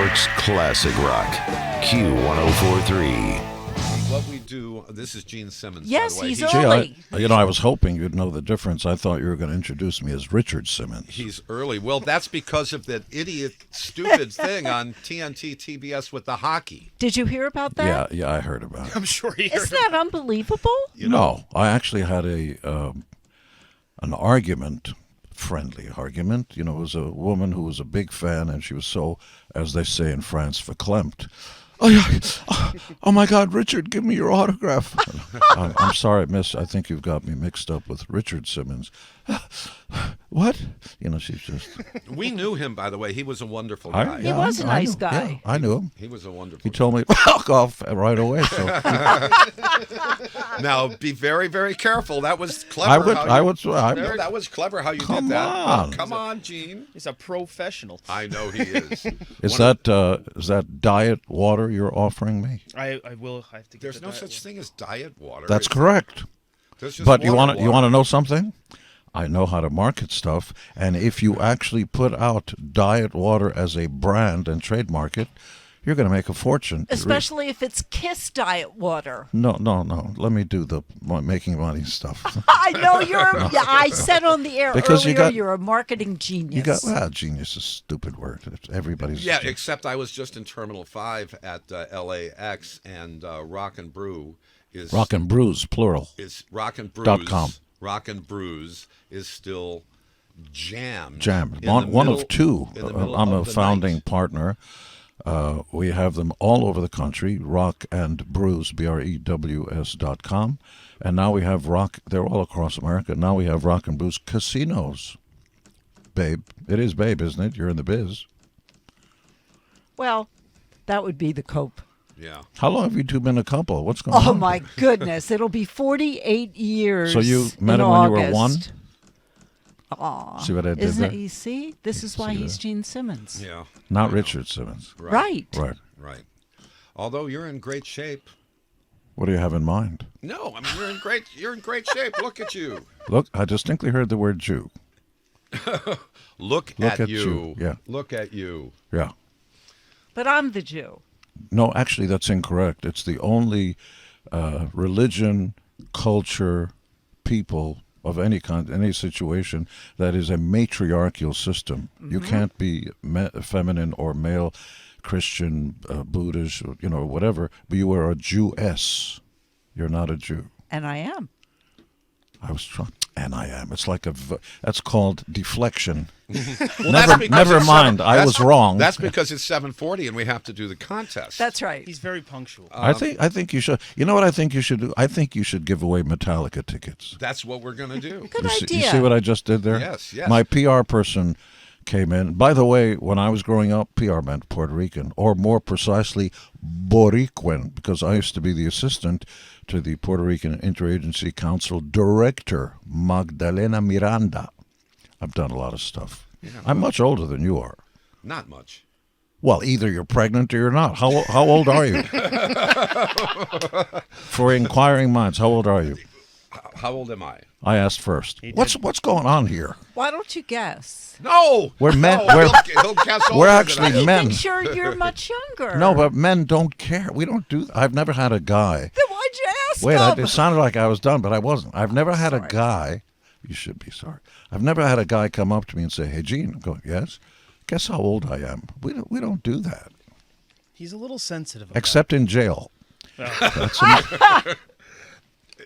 York's classic rock, Q1043. What we do, this is Gene Simmons. Yes, by the way. he's Gee, early. I was hoping you'd know the difference. I thought you were going to introduce me as Richard Simmons. He's early. Well, that's because of that idiot, stupid thing on TNT TBS with the hockey. Did you hear about that? Yeah, I heard about it. I'm sure he heard Isn't that unbelievable? No, I actually had an argument, friendly argument. You know, it was a woman who was a big fan, and she was so, as they say in France, verklempt. Oh my God, Richard, give me your autograph. I'm sorry, miss. I think you've got me mixed up with Richard Simmons. What? You know, she's just... We knew him, by the way. He was a wonderful guy. He was a nice guy. Yeah, I knew him. He was a wonderful He told me to fuck off right away. So Now, be very, very careful. That was clever. That was clever how you did that. On. Come on, Gene. He's a professional. I know he is. Is that diet water you're offering me? I will have to get There's the no diet such thing as diet water. That's correct. There's just But you want water. to know something? I know how to market stuff, and if you actually put out diet water as a brand and trademark it, you're going to make a fortune. Especially if it's KISS diet water. No. Let me do the making money stuff. I know I said on the air Because earlier you're a marketing genius. Genius is a stupid word. Everybody's... Yeah, except I was just in Terminal 5 at LAX, and Rock and Brew is... Rock and Brews, plural. Is Rock and Brews. .com. Rock and Brews is still jammed. One of two. I'm a the founding night. partner. We have them all over the country, Rock and Brews, BREWS.com. And now we have they're all across America. Now we have Rock and Brews casinos. Babe. It is Babe, isn't it? You're in the biz. Well, that would be the cope. Yeah. How long have you two been a couple? What's going on? Oh, my goodness. It'll be 48 years. So you met in him when August. you were one? Aw. See what I did Isn't there? it, you see? This is why he's Gene Simmons. Yeah. Not Richard Simmons. Right. Right. Although you're in great shape. What do you have in mind? No, I mean you're in great shape. Look at you. Look, I distinctly heard the word Jew. Look at you. Yeah. Look at you. Yeah. But I'm the Jew. No, actually, that's incorrect. It's the only religion, culture, people of any kind, any situation that is a matriarchal system. Mm-hmm. You can't be feminine or male, Christian, Buddhist, whatever, but you are a Jewess. You're not a Jew. And I am. I was trying, and I am. It's like that's called deflection. Well, never mind. I was wrong. That's because it's 7:40 and we have to do the contest. That's right. He's very punctual. I think you should. You know what I think you should do? I think you should give away Metallica tickets. That's what we're going to do. Good You idea. see what I just did there? Yes, yes. My PR person came in. By the way, when I was growing up, PR meant Puerto Rican, or more precisely, Boricuan, because I used to be the assistant to the Puerto Rican Interagency Council Director, Magdalena Miranda. I've done a lot of stuff. Yeah, I'm much older than you are. Not much. Well, either you're pregnant or you're not. How old are you? For inquiring minds, how old are you? How old am I? I asked first. What's going on here? Why don't you guess? No! We're men. No, he'll guess We're older actually than I am. men. I'm sure you're much younger. No, but men don't care. We don't do that. I've never had a guy. Then why'd you ask Wait, him? it sounded like I was done, but I wasn't. I've never had a guy. You should be sorry. I've never had a guy come up to me and say, "Hey, Gene," I go, "Yes." Guess how old I am? We don't do that. He's a little sensitive. Except in jail. Oh.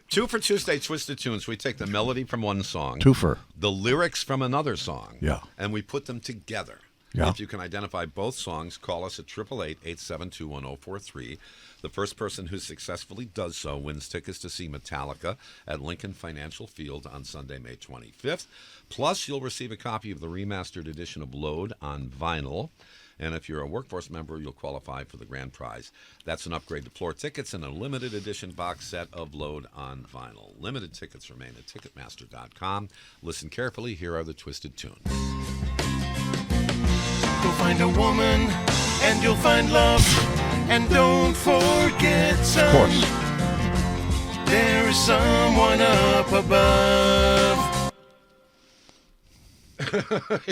Two for Tuesday Twisted Tunes. We take the melody from one song, Twofer. the lyrics from another song, Yeah. and we put them together. Yeah. If you can identify both songs, call us at 888-872-1043. The first person who successfully does so wins tickets to see Metallica at Lincoln Financial Field on Sunday, May 25th. Plus, you'll receive a copy of the remastered edition of Load on vinyl. And if you're a Workforce member, you'll qualify for the grand prize. That's an upgrade to floor tickets and a limited edition box set of Load on vinyl. Limited tickets remain at Ticketmaster.com. Listen carefully. Here are the Twisted Tunes. You'll find a woman and you'll find love. And don't forget, son, Of course. there is someone up above.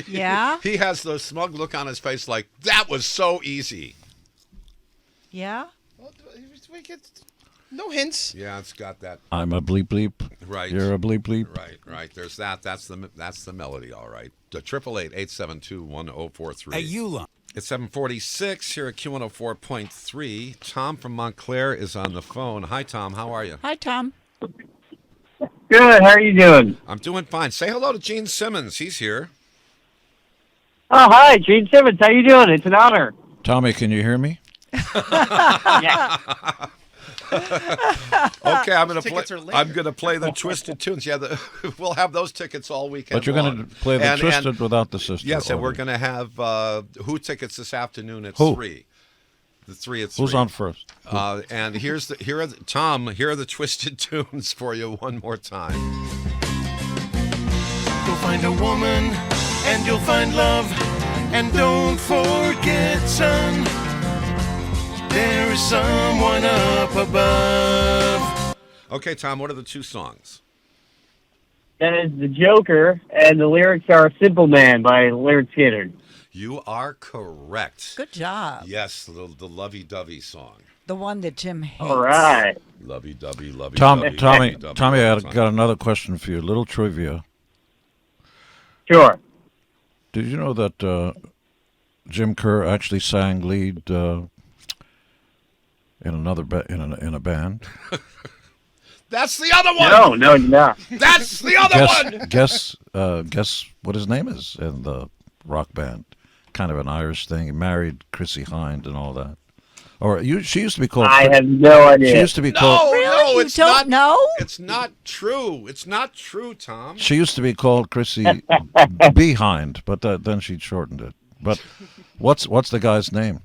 Yeah? He has the smug look on his face like, that was so easy. Yeah? Well, we get no hints. Yeah, it's got that. I'm a bleep bleep. Right. You're a bleep bleep. Right. There's that. That's the melody, all right. The 888-872-1043. It's 7:46 here at Q104.3. Tom from Montclair is on the phone. Hi, Tom. How are you? Hi, Tom. Good. How are you doing? I'm doing fine. Say hello to Gene Simmons. He's here. Oh, hi, Gene Simmons. How you doing? It's an honor. Tommy, can you hear me? Yeah. Okay, I'm gonna play. Tickets are later. I'm gonna play the Twisted Tunes. Yeah, we'll have those tickets all weekend. But you're going to play the And- Twisted and- without the sister. Yes, and we're order. going to have Who tickets this afternoon at Who? 3. The 3 at 3. Who's on first? And here are the Twisted Tunes for you one more time. You'll find a woman and you'll find love. And don't forget, son, there is someone up above. Okay, Tom, what are the two songs? That is The Joker, and the lyrics are Simple Man by Lynyrd Skynyrd. You are correct. Good job. Yes, the lovey-dovey song. The one that Jim hates. All right. Lovey-dovey, Tommy, lovey-dovey. Tommy, lovey-dovey Tommy, I all the time. got another question for you. A little trivia. Sure. Did you know that Jim Kerr actually sang lead in another in a band? That's the other one! No, you're not. That's the other one! Guess what his name is in the rock band. Kind of an Irish thing. He married Chrissy Hind and all that. Or she used to be called. I have no She idea. used to be No, called. Really? no, You it's don't not. know? It's not true. It's not true, Tom. She used to be called Chrissy Behind, but then she shortened it. But what's the guy's name?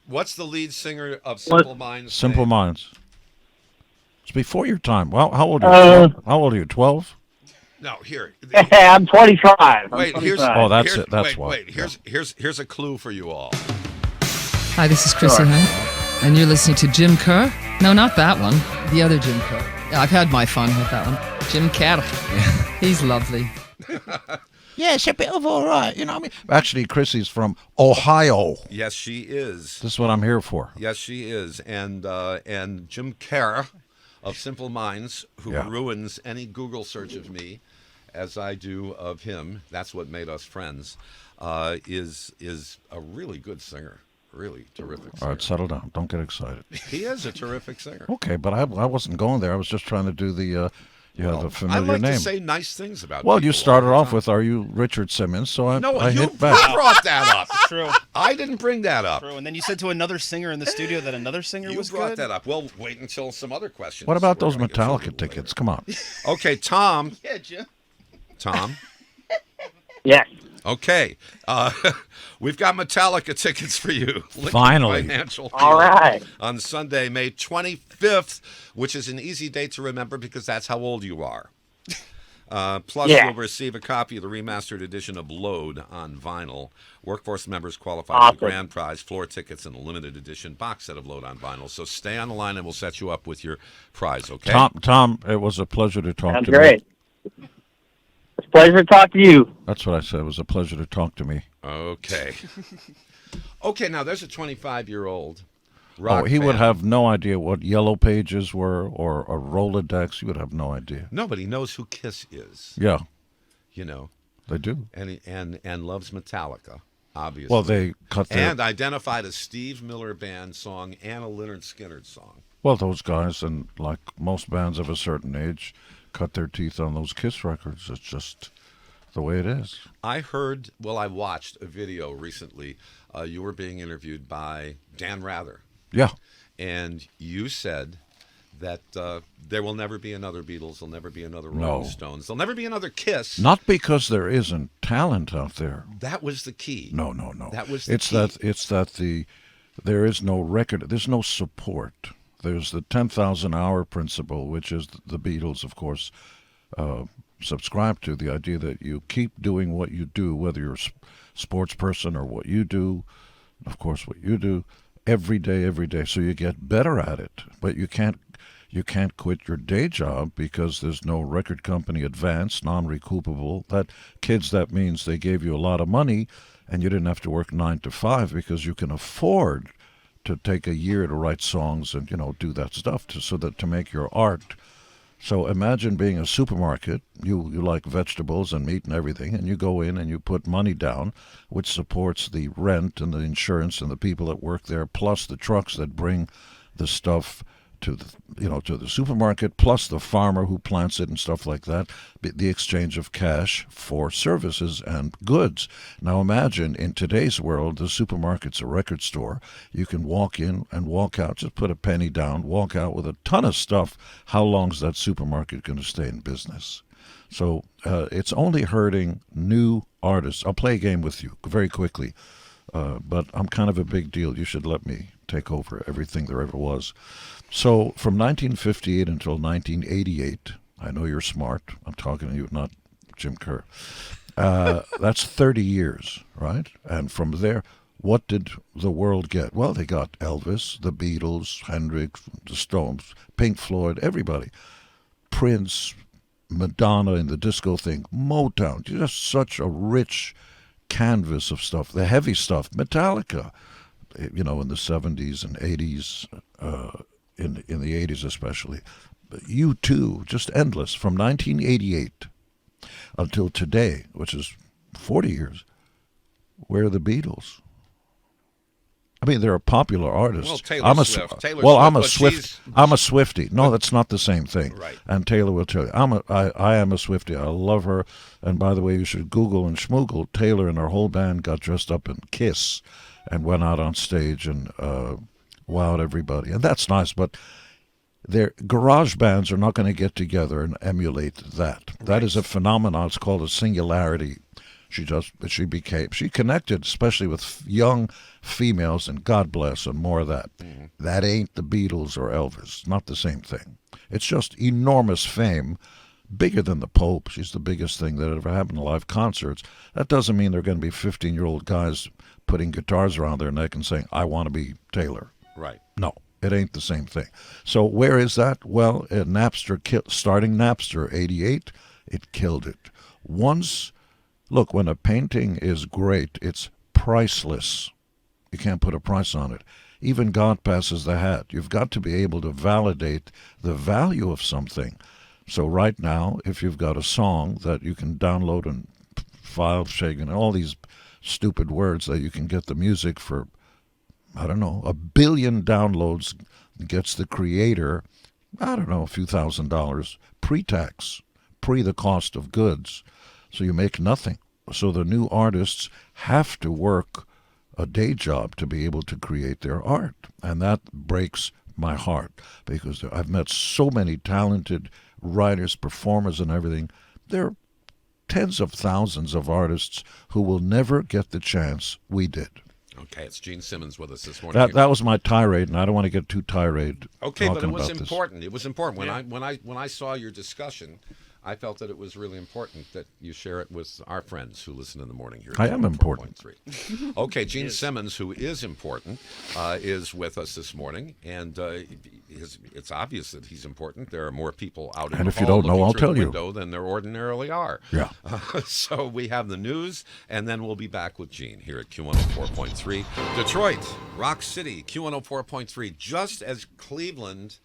What's the lead singer of Simple Minds? Simple name? Minds. It's before your time. Well, how old are you? How old are you? 12? No, here. I'm 25. I'm Wait, here's 25. Oh, that's here's- it. That's wait, why. Wait, here's a clue for you all. Hi, this is Chrissy Hunt, and you're listening to Jim Kerr. No, not that one. The other Jim Kerr. Yeah, I've had my fun with that one. Jim Kerr. He's lovely. Yeah, it's a bit of all right. You know what I mean? Actually, Chrissy's from Ohio. Yes, she is. This is what I'm here for. Yes, she is. And Jim Kerr of Simple Minds, who Yeah. ruins any Google search of me, as I do of him. That's what made us friends. Is a really good singer. Really terrific singer. All right, settle down. Don't get excited. He is a terrific singer. Okay, but I wasn't going there. I was just trying to do the the I familiar like name. to say nice things about Well, people you all started the off time. with, "Are you Richard Simmons?" So I No, you hit back. brought that up. True. I didn't bring that up. True. And then you said to another singer in the studio that another singer You was brought good. that up. Well, wait until some other questions. What about We're those gonna get some Metallica people tickets? later. Come on. Okay, Tom. Yeah, Jim. Tom. Yes. Okay. We've got Metallica tickets for you. Lincoln Finally. Financial All Field right. On Sunday, May 25th, which is an easy date to remember because that's how old you are. Plus, Yeah. you'll receive a copy of the remastered edition of Load on vinyl. Workforce members qualify for Awesome. the grand prize, floor tickets, and a limited edition box set of Load on vinyl. So stay on the line and we'll set you up with your prize, okay? Tom, it was a pleasure to talk Sounds to great. me. It's a pleasure to talk to you. That's what I said. It was a pleasure to talk to me. Okay. Okay, now there's a 25-year-old rock Oh, he would fan. have no idea what Yellow Pages were or a Rolodex. He would have no idea. No, but he knows who KISS is, Yeah, you know, they do. and loves Metallica, obviously. Well, they cut their... And identified a Steve Miller Band song and a Lynyrd Skynyrd song. Well, those guys, and like most bands of a certain age, cut their teeth on those KISS records. It's just the way it is. I watched a video recently. You were being interviewed by Dan Rather, Yeah. and you said that there will never be another Beatles, there'll never be another No. Rolling Stones, there'll never be another KISS. Not because there isn't talent out there. That was the key. No. That was the it's key. that there is no record. There's no support. There's the 10,000 hour principle, which is the Beatles, of course, subscribe to, the idea that you keep doing what you do, whether you're a sports person or what you do, of course, what you do every day, so you get better at it. But you can't you can't quit your day job because there's no record company advance, non-recoupable. That means they gave you a lot of money and you didn't have to work 9 to 5 because you can afford to take a year to write songs and, do that stuff to make your art. So imagine being a supermarket. You like vegetables and meat and everything, and you go in and you put money down, which supports the rent and the insurance and the people that work there, plus the trucks that bring the stuff to the supermarket, plus the farmer who plants it and stuff like that. The exchange of cash for services and goods. Now imagine in today's world, the supermarket's a record store. You can walk in and walk out, just put a penny down, walk out with a ton of stuff. How long is that supermarket going to stay in business? So it's only hurting new artists. I'll play a game with you very quickly, but I'm kind of a big deal. You should let me take over everything there ever was. So from 1958 until 1988, I know you're smart. I'm talking to you, not Jim Kerr. That's 30 years, right? And from there, what did the world get? Well, they got Elvis, the Beatles, Hendrix, the Stones, Pink Floyd, everybody. Prince, Madonna in the disco thing, Motown. Just such a rich canvas of stuff. The heavy stuff, Metallica, in the 70s and 80s, in the 80s especially. U2, just endless. From 1988 until today, which is 40 years, where are the Beatles? I mean, they're a popular artist. Well, Taylor Swift. I'm a Swift. I'm a Swiftie. No, that's not the same thing. Right. And Taylor will tell you. I am a Swiftie. I love her. And by the way, you should Google and schmoogle. Taylor and her whole band got dressed up in KISS and went out on stage and wowed everybody. And that's nice, but their garage bands are not going to get together and emulate that. That is a phenomenon. It's called a singularity. She connected, especially with young females, and God bless, and more of that. Mm-hmm. That ain't the Beatles or Elvis. Not the same thing. It's just enormous fame, bigger than the Pope. She's the biggest thing that ever happened in live concerts. That doesn't mean they're going to be 15-year-old guys putting guitars around their neck and saying, I want to be Taylor. Right. No, it ain't the same thing. So where is that? Well, starting Napster, 88, it killed it. Look, when a painting is great, it's priceless. You can't put a price on it. Even God passes the hat. You've got to be able to validate the value of something. So right now, if you've got a song that you can download and file shaking and all these stupid words that you can get the music for, I don't know, 1 billion downloads gets the creator, I don't know, a few $1,000 pre-tax, the cost of goods. So you make nothing. So the new artists have to work a day job to be able to create their art. And that breaks my heart because I've met so many talented writers, performers, and everything. There are tens of thousands of artists who will never get the chance we did. Okay, it's Gene Simmons with us this morning. That was my tirade, and I don't want to get too tirade. Okay, but it was about important. This. It was important when I saw your discussion. I felt that it was really important that you share it with our friends who listen in the morning here. I am important. Okay, Gene Simmons, who is important, is with us this morning, and it's obvious that he's important. There are more people out in and the if you hall don't know, I'll tell you than there ordinarily are. Yeah. So we have the news, and then we'll be back with Gene here at Q104.3. Detroit, Rock City, Q104.3. Just as Cleveland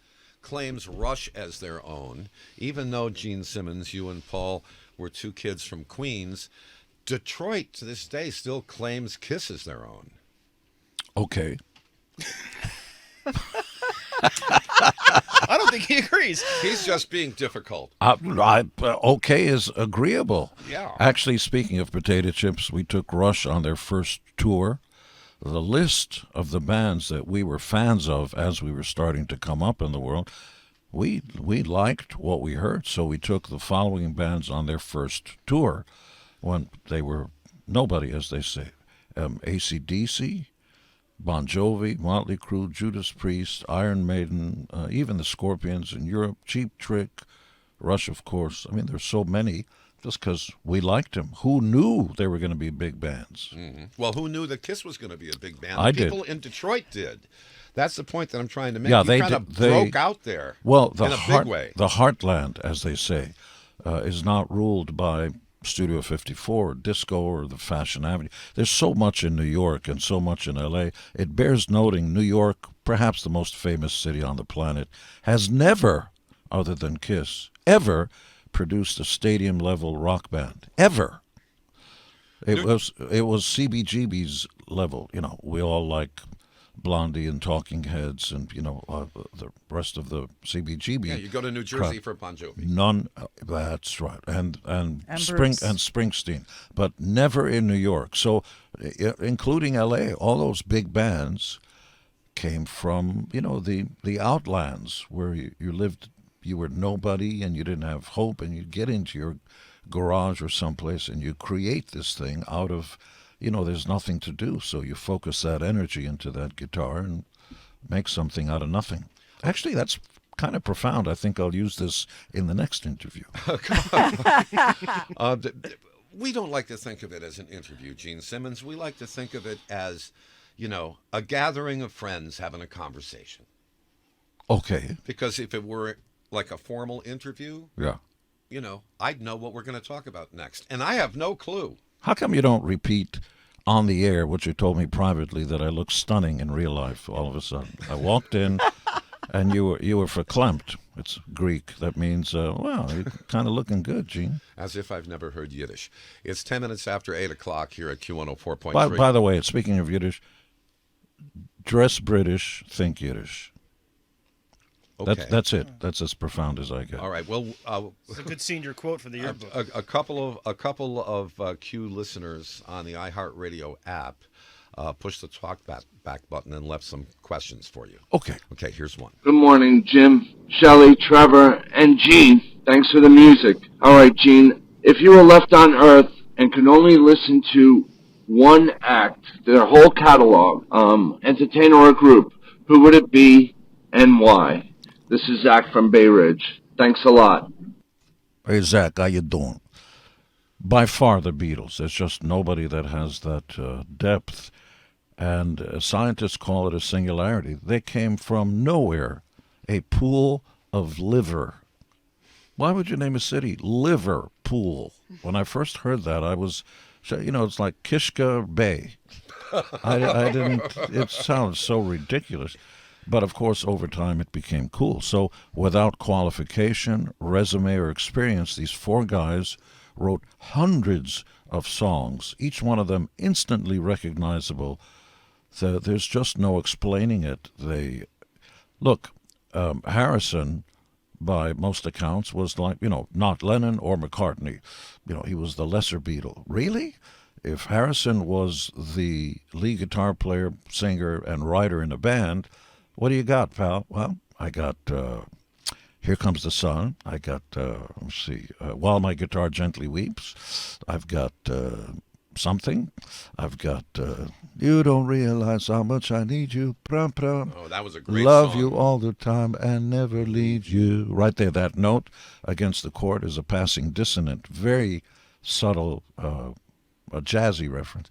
claims Rush as their own, even though Gene Simmons, you and Paul were two kids from Queens, Detroit to this day still claims KISS as their own. Okay. I don't think he agrees. He's just being difficult. Okay is agreeable. Yeah. Actually, speaking of potato chips, we took Rush on their first tour. The list of the bands that we were fans of as we were starting to come up in the world, we liked what we heard, so we took the following bands on their first tour when they were nobody, as they say. AC/DC, Bon Jovi, Motley Crue, Judas Priest, Iron Maiden, even the Scorpions in Europe, Cheap Trick, Rush, of course. I mean, there's so many. Just because we liked them. Who knew they were going to be big bands? Mm-hmm. Well, who knew that KISS was going to be a big band? I People did. in Detroit did. That's the point that I'm trying to make. Yeah, you they kind of did- they- broke out there. Well, in a big way. the heartland, as they say, is not ruled by Studio 54 or disco or the Fashion Avenue. There's so much in New York and so much in L.A. It bears noting New York, perhaps the most famous city on the planet, has never, other than KISS, ever produced a stadium-level rock band. Ever. It was CBGB's level. You know, we all like Blondie and Talking Heads and, the rest of the CBGB. Yeah, you go to New Jersey for Bon Jovi. None. That's right. And Bruce. Springsteen, but never in New York. So, including L.A., all those big bands came from the outlands where you lived. You were nobody and you didn't have hope, and you'd get into your garage or someplace and you create this thing out of. There's nothing to do, so you focus that energy into that guitar and make something out of nothing. Actually, that's kind of profound. I think I'll use this in the next interview. We don't like to think of it as an interview, Gene Simmons. We like to think of it as, a gathering of friends having a conversation. Okay. Because if it were like a formal interview, Yeah. I'd know what we're going to talk about next. And I have no clue. How come you don't repeat on the air what you told me privately, that I look stunning in real life all of a sudden? I walked in and you were verklempt. It's Greek. That means, wow, you're kind of looking good, Gene. As if I've never heard Yiddish. It's 10 minutes after 8 o'clock here at Q104.3. By the way, speaking of Yiddish, dress British, think Yiddish. Okay. That's it. That's as profound as I get. All right. Well, It's a good senior quote for the yearbook. a couple of Q listeners on the iHeartRadio app pushed the talk back button and left some questions for you. Okay. Okay. Here's one. Good morning, Jim, Shelley, Trevor, and Gene. Thanks for the music. All right, Gene, if you were left on Earth and could only listen to one act, their whole catalog, entertainer or group, who would it be and why? This is Zach from Bay Ridge. Thanks a lot. Hey, Zach, how you doing? By far the Beatles. There's just nobody that has that depth. And scientists call it a singularity. They came from nowhere, a pool of liver. Why would you name a city Liverpool? When I first heard that, I was, it's like Kishka Bay. I didn't, it sounds so ridiculous. But, of course, over time it became cool. So without qualification, resume, or experience, these four guys wrote hundreds of songs, each one of them instantly recognizable. There's just no explaining it. Harrison, by most accounts, was like, not Lennon or McCartney. He was the lesser Beatle. Really? If Harrison was the lead guitar player, singer, and writer in a band, what do you got, pal? Well, I got Here Comes the Sun. I got, While My Guitar Gently Weeps. I've got Something. I've got You Don't Realize How Much I Need You. Prum, prum. Oh, that was a great Love song. You All the Time and Never Leave You. Right there, that note against the chord is a passing dissonant, very subtle, a jazzy reference.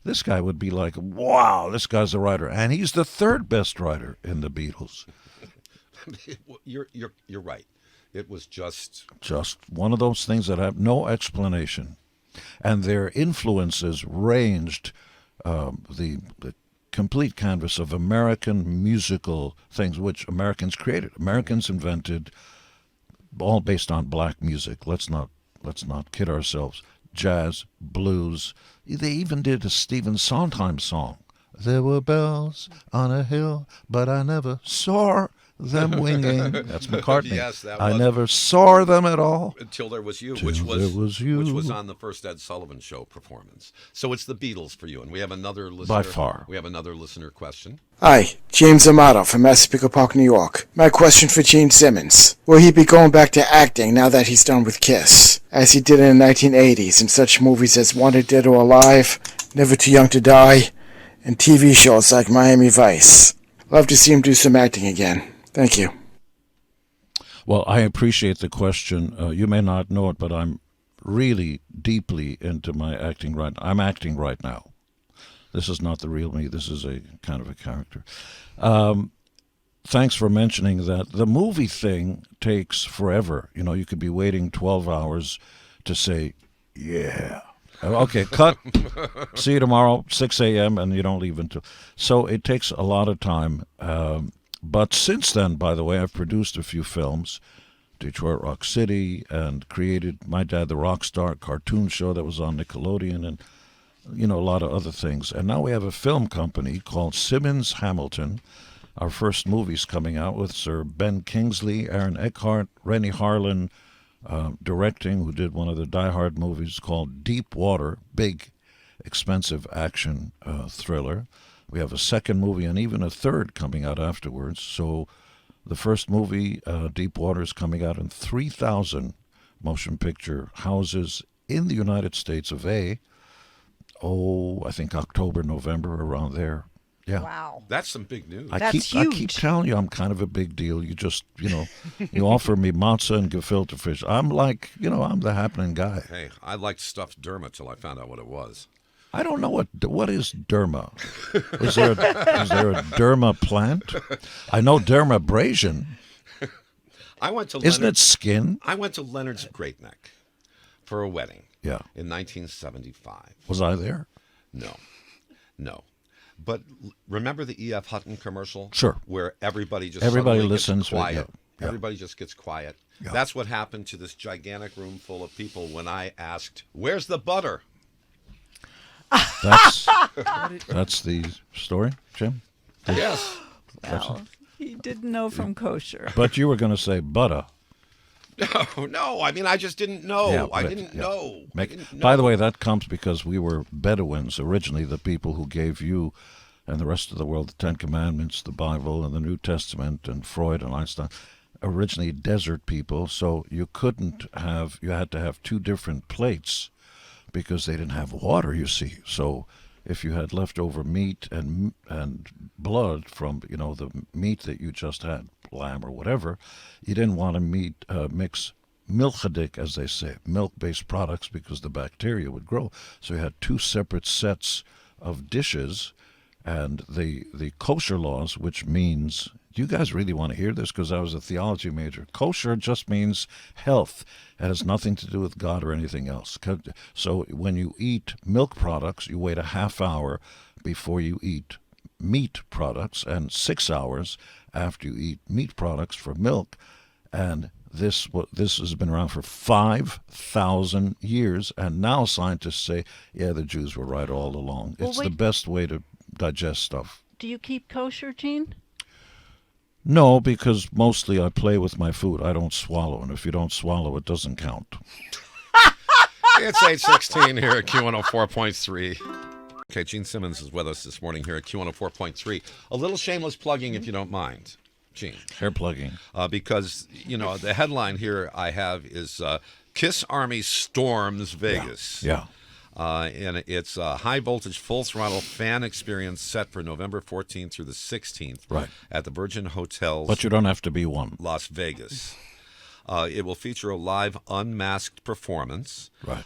This guy would be like, wow, this guy's a writer. And he's the third best writer in the Beatles. You're right. It was just one of those things that have no explanation. And their influences ranged the complete canvas of American musical things, which Americans created. Americans invented, all based on black music. Let's not kid ourselves. Jazz, blues. They even did a Stephen Sondheim song. There were bells on a hill, but I never saw them winging. That's McCartney. Yes, that I was. never saw them at all. Until There Was You, Till which There Was You. which was on the first Ed Sullivan Show performance. So it's the Beatles for you, and we have another listener. By far. We have another listener question. Hi, James Amato from Massapequa Park, New York. My question for Gene Simmons. Will he be going back to acting now that he's done with KISS, as he did in the 1980s in such movies as Wanted Dead or Alive, Never Too Young to Die, and TV shows like Miami Vice? Love to see him do some acting again. Thank you. Well, I appreciate the question. You may not know it, but I'm really deeply into my acting right now. I'm acting right now. This is not the real me. This is a kind of a character. Thanks for mentioning that. The movie thing takes forever. You know, you could be waiting 12 hours to say, yeah. Okay, cut. See you tomorrow, 6 a.m., and you don't leave until... So it takes a lot of time. But since then, by the way, I've produced a few films, Detroit Rock City, and created My Dad the Rockstar cartoon show that was on Nickelodeon, and, you know, a lot of other things. And now we have a film company called Simmons Hamilton. Our first movie's coming out with Sir Ben Kingsley, Aaron Eckhart, Rennie Harlan, directing, who did one of the Die Hard movies called Deep Water, big, expensive action thriller. We have a second movie and even a third coming out afterwards. So the first movie, Deep Water, is coming out in 3,000 motion picture houses in the United States of A. I think October, November, around there. Yeah. Wow. That's some big news. I keep telling you I'm kind of a big deal. You just, you offer me matzah and gefilte fish. I'm like, I'm the happening guy. Hey, I liked stuffed derma till I found out what it was. I don't know what is derma. Is there a derma plant? I know dermabrasion. Isn't it skin? I went to Leonard's Great Neck for a wedding. Yeah. In 1975. Was I there? No. But remember the E.F. Hutton commercial? Sure. Where everybody listens. gets quiet. Yeah. Everybody just gets quiet. Yeah. That's what happened to this gigantic room full of people when I asked, "Where's the butter?" That's the story, Jim? Yes. Well, he didn't know from kosher. But you were going to say butter. No. I mean, I just didn't know. Yeah, I right, didn't yeah. know. By the way, that comes because we were Bedouins originally, the people who gave you and the rest of the world the Ten Commandments, the Bible, and the New Testament, and Freud and Einstein. Originally desert people, so you had to have two different plates because they didn't have water, you see. So if you had leftover meat and blood from, the meat that you just had, lamb or whatever, you didn't want to mix milchadik, as they say, milk-based products, because the bacteria would grow. So you had two separate sets of dishes, and the kosher laws, which means, do you guys really want to hear this? Because I was a theology major. Kosher just means health. It has nothing to do with God or anything else. So when you eat milk products, you wait a half hour before you eat meat products, and 6 hours after you eat meat products for milk. And this has been around for 5,000 years, and now scientists say, yeah, the Jews were right all along. It's the best way to digest stuff. Do you keep kosher, Gene? No, because mostly I play with my food. I don't swallow, and if you don't swallow, it doesn't count. It's 8:16 here at Q104.3. Okay, Gene Simmons is with us this morning here at Q104.3. A little shameless plugging, if you don't mind, Gene. Hair plugging. Because, the headline here I have is KISS Army Storms Vegas. Yeah. And it's a high-voltage, full-throttle fan experience set for November 14th through the 16th at the Virgin Hotels. But you don't have to be one. Las Vegas. It will feature a live unmasked performance. Right.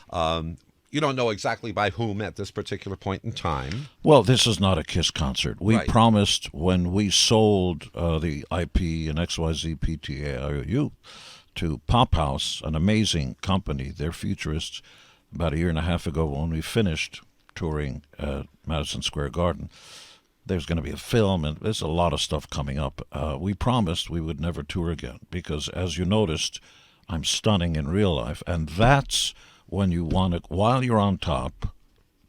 You don't know exactly by whom at this particular point in time. Well, this is not a KISS concert. We Right. promised when we sold the IP and XYZ PTAIOU to Pop House, an amazing company. They're futurists. About a year and a half ago, when we finished touring at Madison Square Garden, there's going to be a film, and there's a lot of stuff coming up. We promised we would never tour again because, as you noticed, I'm stunning in real life, and that's when you want to, while you're on top,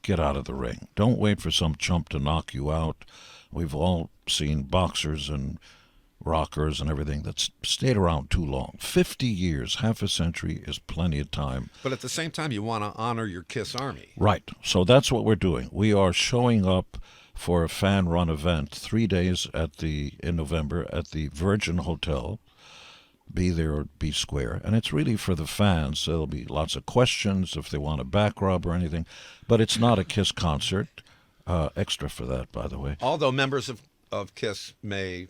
get out of the ring. Don't wait for some chump to knock you out. We've all seen boxers and rockers and everything that's stayed around too long. 50 years, half a century is plenty of time. But at the same time, you want to honor your KISS Army. Right. So that's what we're doing. We are showing up for a fan-run event 3 days in November at the Virgin Hotel. Be there or be square. And it's really for the fans. So there'll be lots of questions if they want a back rub or anything. But it's not a KISS concert. Extra for that, by the way. Although members of KISS may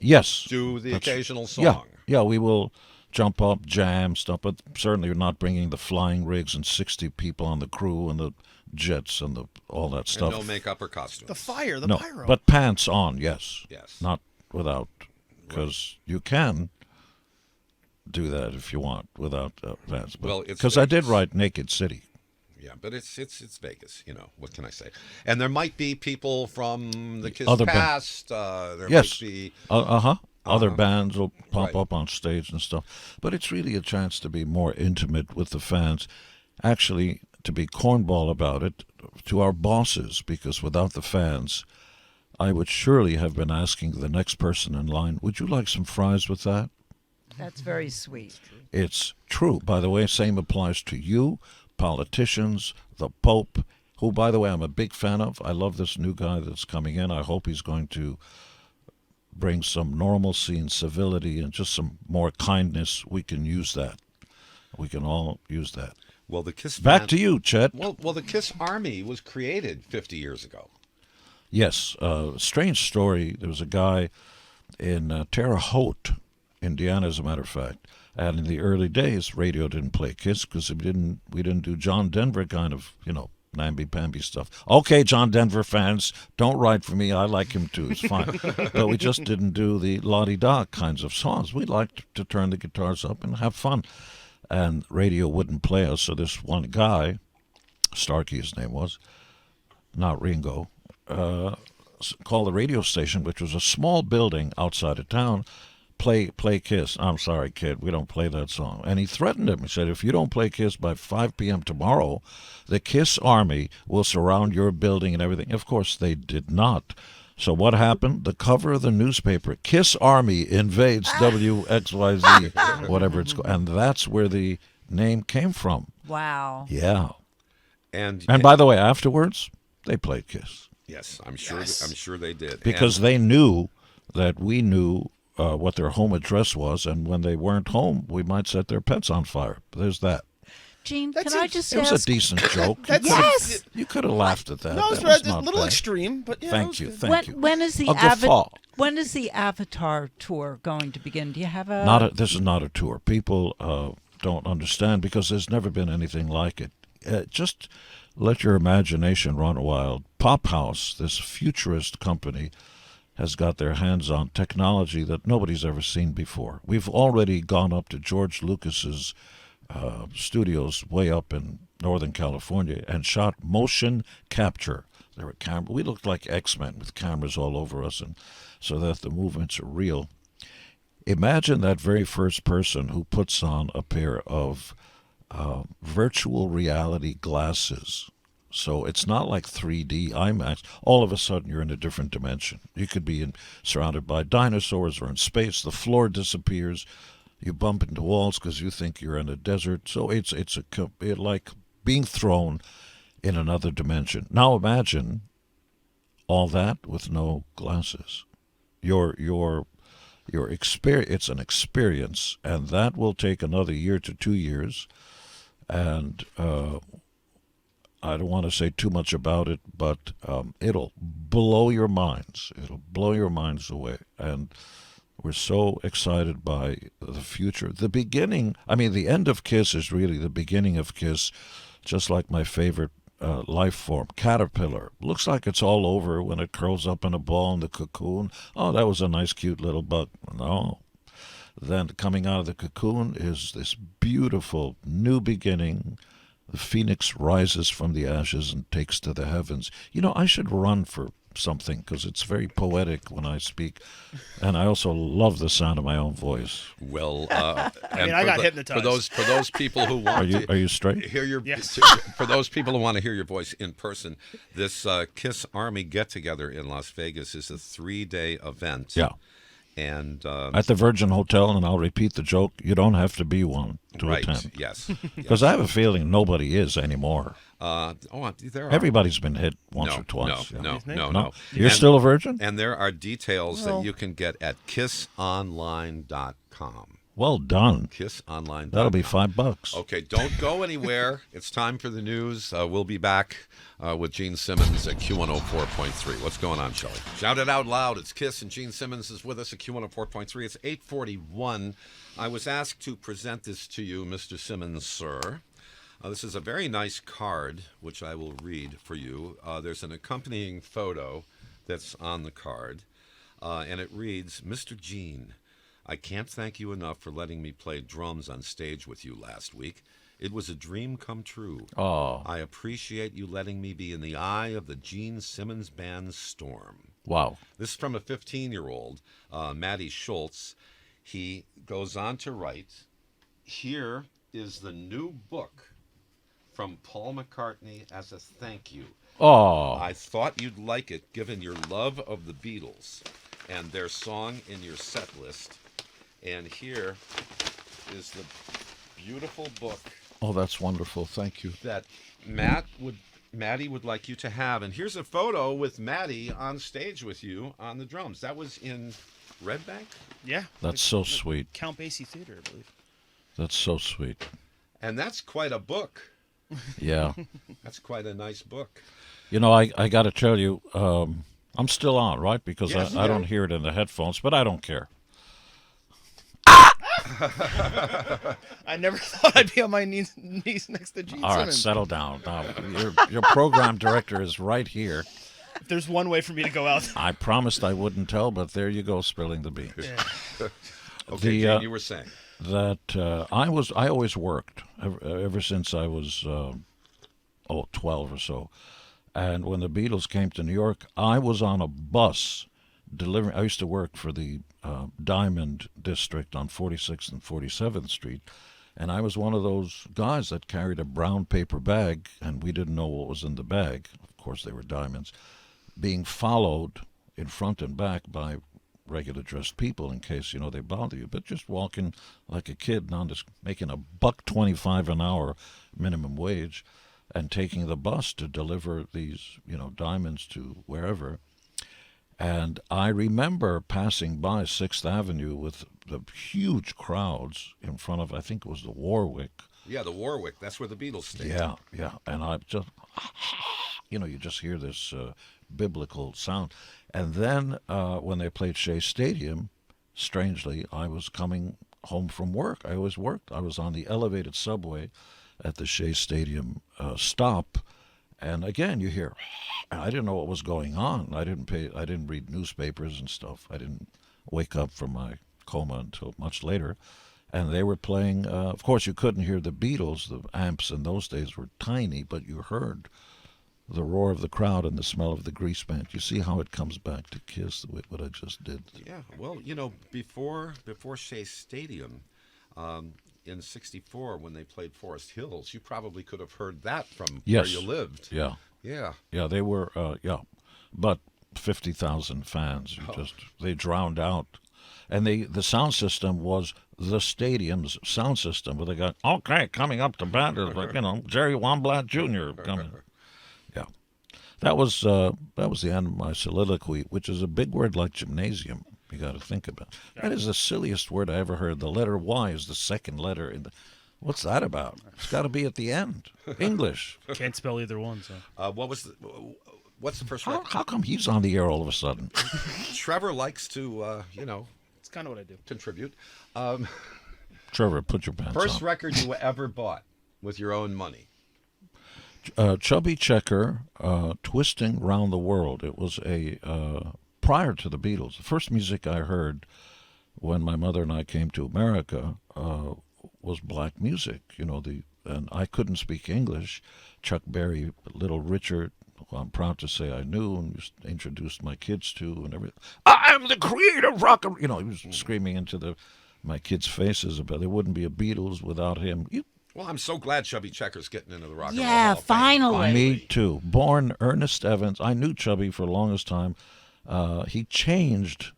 do the occasional song. Yeah, we will jump up, jam, stuff, but certainly we're not bringing the flying rigs and 60 people on the crew and the jets and all that And stuff. no makeup or costumes. The fire, the No, pyro. but pants on, yes. Yes. Not without, because you can do that if you want without pants. Well, it's because I did Vegas. write Naked City. Yeah, but it's Vegas. What can I say? And there might be people from the KISS Other past. There Yes. might be. Other bands will pop Right. up on stage and stuff. But it's really a chance to be more intimate with the fans. Actually, to be cornball about it, to our bosses, because without the fans, I would surely have been asking the next person in line, would you like some fries with that? That's very sweet. It's true. By the way, same applies to you, politicians, the Pope, who, by the way, I'm a big fan of. I love this new guy that's coming in. I hope he's going to bring some normalcy and civility and just some more kindness. We can use that. We can all use that. Well, the KISS. Back to you, Chet. Well, the KISS Army was created 50 years ago. Yes, strange story. There was a guy in Terre Haute, Indiana, as a matter of fact. And in the early days, radio didn't play KISS because we didn't do John Denver kind of, namby-pamby stuff. Okay, John Denver fans, don't write for me. I like him too. It's fine. But we just didn't do the la-di-da kinds of songs. We liked to turn the guitars up and have fun. And radio wouldn't play us. So this one guy, Starkey his name was, not Ringo, called the radio station, which was a small building outside of town, play KISS. I'm sorry, kid, we don't play that song. And he threatened him. He said, if you don't play KISS by 5 p.m. tomorrow, the KISS Army will surround your building and everything. Of course, they did not. So what happened? The cover of the newspaper, KISS Army invades WXYZ, whatever it's called. And that's where the name came from. Wow. Yeah. And by the way, afterwards, they played KISS. Yes, I'm sure they did. Because they knew that we knew what their home address was, and when they weren't home, we might set their pets on fire. There's that. Gene, That's can I it. just It was ask? a decent joke. Yes! You could have laughed at that. No, That it's was a not little bad. extreme, but yeah. Thank you. Thank you. When is the A guffaw. When is the Avatar tour going to begin? Do you have a? This is not a tour. People don't understand because there's never been anything like it. Just let your imagination run wild. Pop House, this futurist company, has got their hands on technology that nobody's ever seen before. We've already gone up to George Lucas's studios way up in Northern California and shot motion capture. There were we looked like X-Men with cameras all over us, and so that the movements are real. Imagine that very first person who puts on a pair of virtual reality glasses. So it's not like 3D IMAX. All of a sudden, you're in a different dimension. You could be surrounded by dinosaurs or in space. The floor disappears. You bump into walls because you think you're in a desert. So it's like being thrown in another dimension. Now imagine all that with no glasses. Your experience. It's an experience, and that will take another year to 2 years. And I don't want to say too much about it, but it'll blow your minds. It'll blow your minds away. And we're so excited by the future. The beginning, the end of KISS is really the beginning of KISS, just like my favorite life form, caterpillar. Looks like it's all over when it curls up in a ball in the cocoon. Oh, that was a nice, cute little bug. No. Then coming out of the cocoon is this beautiful new beginning. The phoenix rises from the ashes and takes to the heavens. I should run for something because it's very poetic when I speak, and I also love the sound of my own voice. Well, I got hypnotized. For those people who want are you straight? Hear your Yes. For those people who want to hear your voice in person, this KISS Army get together in Las Vegas is a 3-day event. Yeah. And at the Virgin Hotel, and I'll repeat the joke, you don't have to be one to attend. Yes. Because I have a feeling nobody is anymore. There are. Everybody's been hit once or twice. No. You're still a virgin? And there are details that you can get at kissonline.com. Well done. Kissonline.com. That'll be $5. Okay, don't go anywhere. It's time for the news. We'll be back with Gene Simmons at Q104.3. What's going on, Shelley? Shout it out loud. It's KISS, and Gene Simmons is with us at Q104.3. It's 8:41. I was asked to present this to you, Mr. Simmons, sir. This is a very nice card, which I will read for you. There's an accompanying photo that's on the card, and it reads, Mr. Gene, I can't thank you enough for letting me play drums on stage with you last week. It was a dream come true. Oh. I appreciate you letting me be in the eye of the Gene Simmons Band's storm. Wow. This is from a 15-year-old, Matty Schultz. He goes on to write, here is the new book from Paul McCartney as a thank you. Oh. I thought you'd like it given your love of the Beatles and their song in your set list. And here is the beautiful book. Oh, that's wonderful. Thank you. That Matty would like you to have. And here's a photo with Matty on stage with you on the drums. That was in Red Bank? Yeah. That's so sweet. Count Basie Theater, I believe. That's so sweet. And that's quite a book. Yeah. That's quite a nice book. You know, I got to tell you, I'm still on, right? Because Yes, I don't hear it in the headphones, but I don't care. I never thought I'd be on my knees next to Gene All right, Simmons. settle down. Now, your program director is right here. If there's one way for me to go out. I promised I wouldn't tell, but there you go, spilling the beans. Yeah. Okay, Gene, you were saying. That I always worked ever since I was 12 or so. And when the Beatles came to New York, I was on a bus delivering. I used to work for the Diamond District on 46th and 47th Street, and I was one of those guys that carried a brown paper bag, and we didn't know what was in the bag. Of course, they were diamonds, being followed in front and back by regular dressed people in case they bother you, but just walking like a kid, making $1.25 an hour minimum wage, and taking the bus to deliver these diamonds to wherever. And I remember passing by 6th Avenue with the huge crowds in front of, I think it was the Warwick. Yeah, the Warwick. That's where the Beatles stayed. Yeah. And I just, you just hear this biblical sound. And then when they played Shea Stadium, strangely, I was coming home from work. I always worked. I was on the elevated subway at the Shea Stadium stop. And again, you hear, I didn't know what was going on. I didn't read newspapers and stuff. I didn't wake up from my coma until much later. And they were playing, of course, you couldn't hear the Beatles. The amps in those days were tiny, but you heard the roar of the crowd and the smell of the grease paint. You see how it comes back to KISS, what I just did. Yeah, well, before Shea Stadium, in '64 when they played Forest Hills, you probably could have heard that from where you lived. Yeah. Yeah. Yeah, they were, but 50,000 fans. They drowned out. And the sound system was the stadium's sound system, where they got, okay, coming up to bat is Jerry Wamblatt Jr. coming. Yeah. That was the end of my soliloquy, which is a big word like gymnasium. You got to think about it. That is the silliest word I ever heard. The letter Y is the second letter in the. What's that about? It's got to be at the end. English. Can't spell either one. So. What's the first? How come he's on the air all of a sudden? Trevor likes to, It's kind of what I do. Contribute. Trevor, put your pants on. First record you ever bought with your own money. Chubby Checker, Twisting Round the World. It was prior to the Beatles. The first music I heard when my mother and I came to America was black music. And I couldn't speak English. Chuck Berry, Little Richard, who I'm proud to say I knew and introduced my kids to, and everything. I am the creator of rock and... he was screaming into my kids' faces about there wouldn't be a Beatles without him. Well, I'm so glad Chubby Checker's getting into the rock and roll Yeah, Hall of Fame. finally. Me too. Born Ernest Evans. I knew Chubby for the longest time. He changed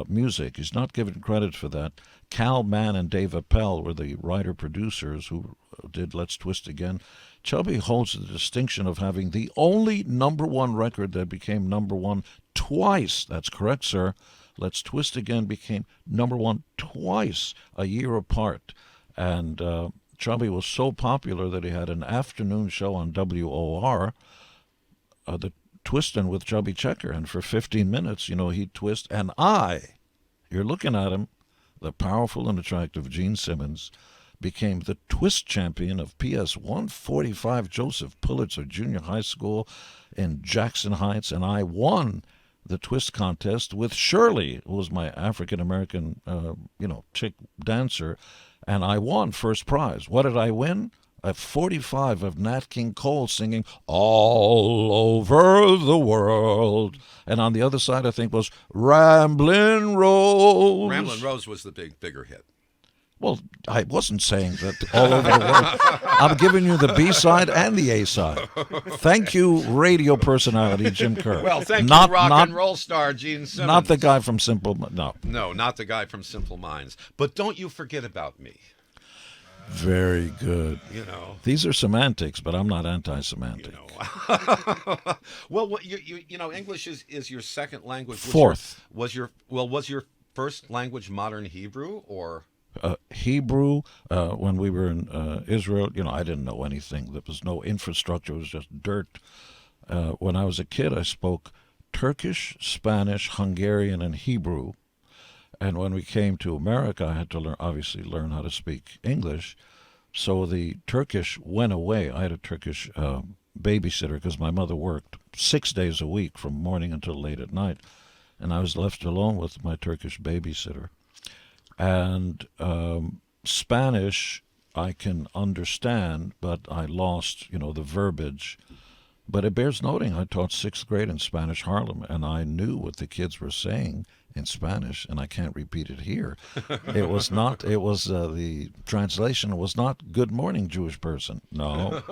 music. He's not given credit for that. Cal Mann and Dave Appel were the writer-producers who did Let's Twist Again. Chubby holds the distinction of having the only #1 record that became #1 twice. That's correct, sir. Let's Twist Again became #1 twice, a year apart. And Chubby was so popular that he had an afternoon show on WOR, the Twistin' with Chubby Checker. And for 15 minutes, he'd twist. And you're looking at him, the powerful and attractive Gene Simmons, became the twist champion of PS 145 Joseph Pulitzer Junior High School in Jackson Heights, and I won the twist contest with Shirley, who was my African-American, chick dancer, and I won first prize. What did I win? A 45 of Nat King Cole singing All Over the World. And on the other side, I think, was Ramblin' Rose. Ramblin' Rose was the bigger hit. Well, I wasn't saying that all over the world. I'm giving you the B-side and the A-side. Thank you, radio personality Jim Kerr. Well, thank you, rock and roll star Gene Simmons. Not the guy from Simple... No. No, not the guy from Simple Minds. But don't you forget about me. Very good. You know. These are semantics, but I'm not anti-semantic. Well, English is your second language. Fourth. Was your first language modern Hebrew or? Hebrew. When we were in Israel, I didn't know anything. There was no infrastructure. It was just dirt. When I was a kid, I spoke Turkish, Spanish, Hungarian, and Hebrew. And when we came to America, I had to learn how to speak English. So the Turkish went away. I had a Turkish babysitter because my mother worked 6 days a week from morning until late at night. And I was left alone with my Turkish babysitter. And Spanish I can understand, but I lost, the verbiage. But it bears noting, I taught 6th grade in Spanish Harlem, and I knew what the kids were saying in Spanish, and I can't repeat it here. The translation was not "Good morning, Jewish person." No,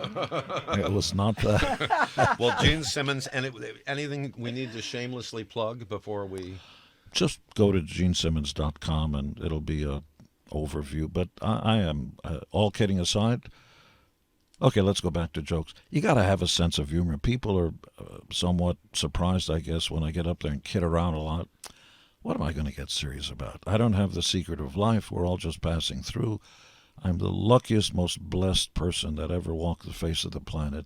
it was not that. Well, Gene Simmons, anything we need to shamelessly plug before we... Just go to genesimmons.com, and it'll be a overview. But I am, all kidding aside... Okay, let's go back to jokes. You got to have a sense of humor. People are somewhat surprised, I guess, when I get up there and kid around a lot. What am I going to get serious about? I don't have the secret of life. We're all just passing through. I'm the luckiest, most blessed person that ever walked the face of the planet.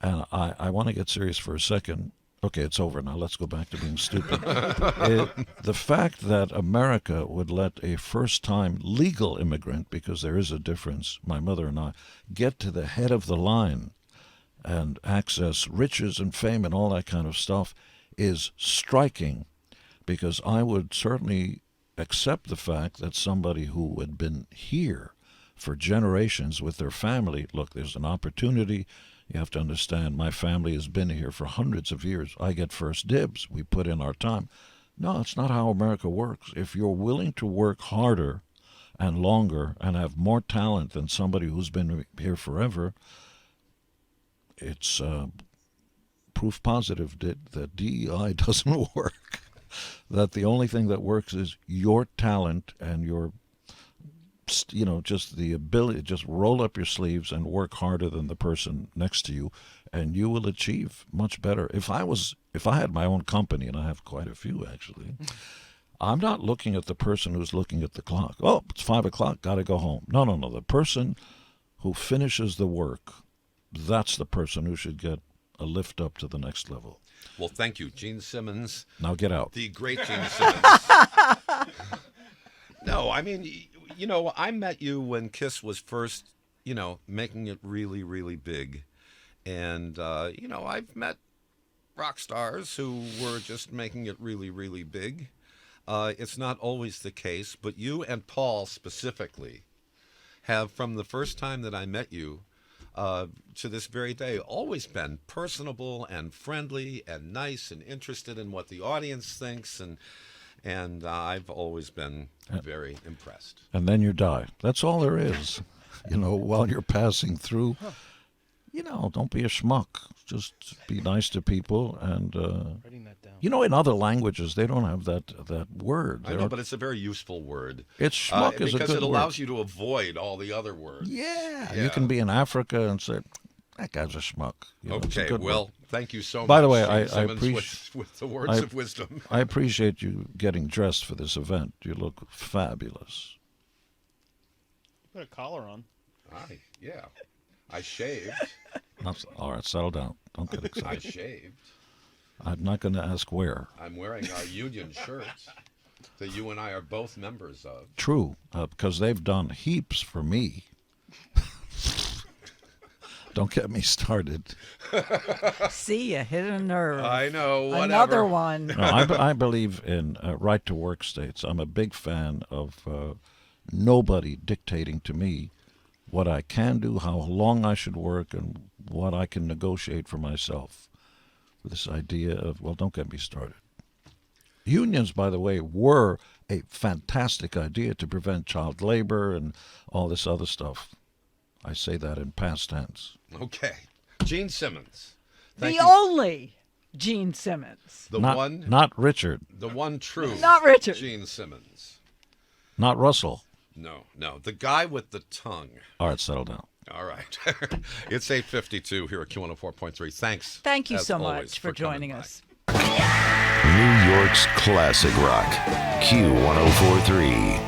And I want to get serious for a second. Okay, it's over now. Let's go back to being stupid. The fact that America would let a first-time legal immigrant, because there is a difference, my mother and I, get to the head of the line and access riches and fame and all that kind of stuff is striking, because I would certainly accept the fact that somebody who had been here for generations with their family, look, there's an opportunity. You have to understand, my family has been here for hundreds of years. I get first dibs. We put in our time. No, it's not how America works. If you're willing to work harder and longer and have more talent than somebody who's been here forever, it's proof positive that DEI doesn't work. That the only thing that works is your talent and your just the ability, just roll up your sleeves and work harder than the person next to you, and you will achieve much better. If I had my own company, and I have quite a few actually, I'm not looking at the person who's looking at the clock. Oh, it's 5 o'clock, got to go home. No. The person who finishes the work, that's the person who should get a lift up to the next level. Well, thank you, Gene Simmons. Now get out. The great Gene Simmons. No, I mean... I met you when KISS was first, making it really, really big. And, I've met rock stars who were just making it really, really big. It's not always the case, but you and Paul specifically have, from the first time that I met you to this very day, always been personable and friendly and nice and interested in what the audience thinks. And I've always been very impressed. And then you die. That's all there is. While you're passing through, don't be a schmuck. Just be nice to people. And, Writing that down. in other languages, they don't have that word. I know, but it's a very useful word. It's schmuck is a good word. Because it allows you to avoid all the other words. Yeah. You can be in Africa and say, that guy's a schmuck. Okay, well, thank you so much. By the way, I appreciate with the words of wisdom. I appreciate you getting dressed for this event. You look fabulous. Put a collar on. Yeah. I shaved. All right, settle down. Don't get excited. I shaved. I'm not going to ask where. I'm wearing our union shirts. that you and I are both members of. True, because they've done heaps for me. Don't get me started. See, you hit a nerve. I know, whatever. Another one. No, I believe in right-to-work states. I'm a big fan of nobody dictating to me what I can do, how long I should work, and what I can negotiate for myself. This idea of, well, don't get me started. Unions, by the way, were a fantastic idea to prevent child labor and all this other stuff. I say that in past tense. Okay. Gene Simmons. The Thank you. only Gene Simmons. Not Richard. The one true. Not Richard. Gene Simmons. Not Russell. No. The guy with the tongue. All right, settle down. All right. It's 8:52 here at Q104.3. Thanks. Thank you as so always, much for coming joining by. us. New York's classic rock, Q104.3.